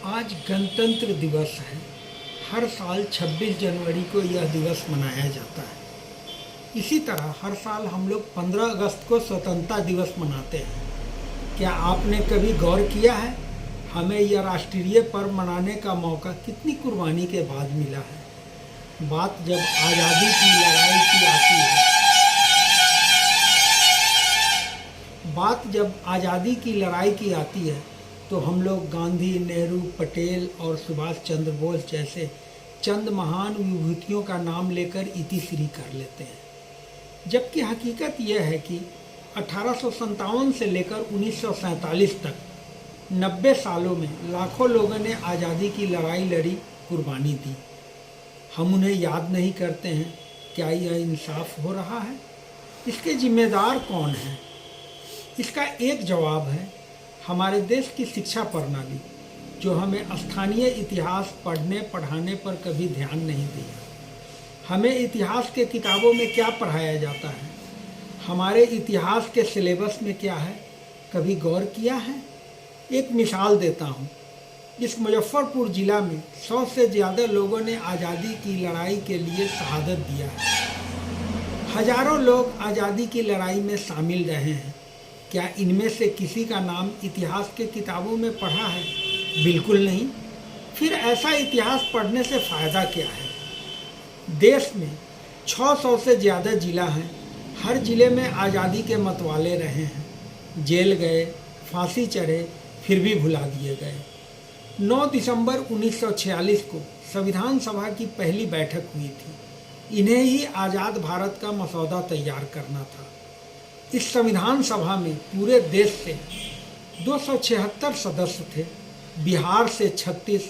आज गणतंत्र दिवस है। हर साल 26 जनवरी को यह दिवस मनाया जाता है। इसी तरह हर साल हम लोग 15 अगस्त को स्वतंत्रता दिवस मनाते हैं। क्या आपने कभी गौर किया है हमें यह राष्ट्रीय पर्व मनाने का मौका कितनी कुर्बानी के बाद मिला है। बात जब आज़ादी की लड़ाई की आती है तो हम लोग गांधी, नेहरू, पटेल और सुभाष चंद्र बोस जैसे चंद महान विभूतियों का नाम लेकर इतिश्री कर लेते हैं। जबकि हकीकत यह है कि 1857 से लेकर 1947 तक 90 सालों में लाखों लोगों ने आज़ादी की लड़ाई लड़ी, कुर्बानी दी। हम उन्हें याद नहीं करते हैं। क्या यह इंसाफ हो रहा है? इसके जिम्मेदार कौन हैं? इसका एक जवाब है हमारे देश की शिक्षा प्रणाली, जो हमें स्थानीय इतिहास पढ़ने पढ़ाने पर कभी ध्यान नहीं दिया। हमें इतिहास के किताबों में क्या पढ़ाया जाता है, हमारे इतिहास के सिलेबस में क्या है, कभी गौर किया है? एक मिसाल देता हूँ। इस मुजफ्फरपुर ज़िला में 100 से ज़्यादा लोगों ने आज़ादी की लड़ाई के लिए शहादत दिया है। हजारों लोग आज़ादी की लड़ाई में शामिल रहे हैं। क्या इनमें से किसी का नाम इतिहास के किताबों में पढ़ा है? बिल्कुल नहीं। फिर ऐसा इतिहास पढ़ने से फ़ायदा क्या है? देश में 600 से ज़्यादा ज़िला हैं। हर ज़िले में आज़ादी के मतवाले रहे हैं, जेल गए, फांसी चढ़े, फिर भी भुला दिए गए। 9 दिसंबर 1946 को संविधान सभा की पहली बैठक हुई थी। इन्हें ही आज़ाद भारत का मसौदा तैयार करना था। इस संविधान सभा में पूरे देश से 276 सदस्य थे, बिहार से 36।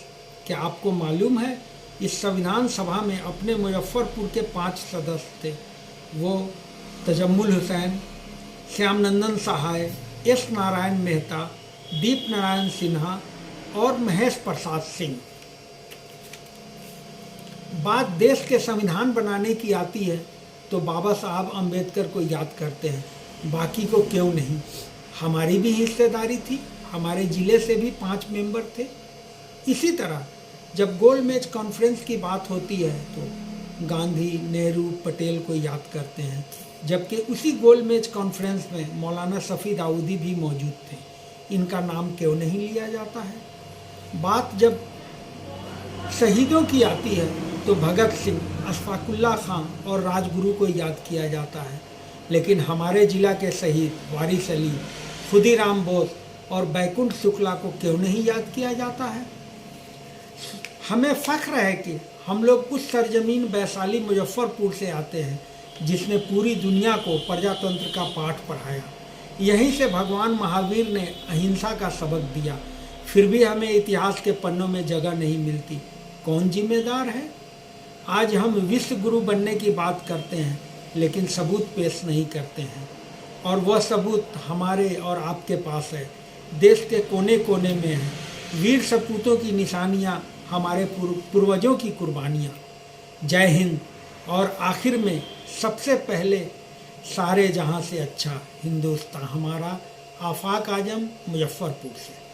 क्या आपको मालूम है इस संविधान सभा में अपने मुजफ्फरपुर के 5 सदस्य थे। वो तजम्मुल हुसैन, श्यामनंदन सहाय, एस नारायण मेहता, दीप नारायण सिन्हा और महेश प्रसाद सिंह। बात देश के संविधान बनाने की आती है तो बाबा साहब अम्बेडकर को याद करते हैं, बाकी को क्यों नहीं। हमारी भी हिस्सेदारी थी, हमारे ज़िले से भी 5 मेंबर थे। इसी तरह जब गोलमेज कॉन्फ्रेंस की बात होती है तो गांधी, नेहरू, पटेल को याद करते हैं, जबकि उसी गोलमेज कॉन्फ्रेंस में मौलाना शफी दाऊदी भी मौजूद थे। इनका नाम क्यों नहीं लिया जाता है? बात जब शहीदों की आती है तो भगत सिंह, अशफाकुल्ला खां और राजगुरु को याद किया जाता है, लेकिन हमारे ज़िला के शहीद वारिस अली, खुदीराम बोस और बैकुंठ शुक्ला को क्यों नहीं याद किया जाता है? हमें फ़ख्र है कि हम लोग उस सरजमीन वैशाली मुजफ्फरपुर से आते हैं जिसने पूरी दुनिया को प्रजातंत्र का पाठ पढ़ाया। यहीं से भगवान महावीर ने अहिंसा का सबक दिया। फिर भी हमें इतिहास के पन्नों में जगह नहीं मिलती। कौन जिम्मेदार है? आज हम विश्व गुरु बनने की बात करते हैं लेकिन सबूत पेश नहीं करते हैं, और वह सबूत हमारे और आपके पास है। देश के कोने कोने में है वीर सपूतों की निशानियां, हमारे पूर्वजों की कुर्बानियां। जय हिंद। और आखिर में सबसे पहले सारे जहां से अच्छा हिंदुस्तान हमारा। आफाक आजम, मुजफ्फरपुर से।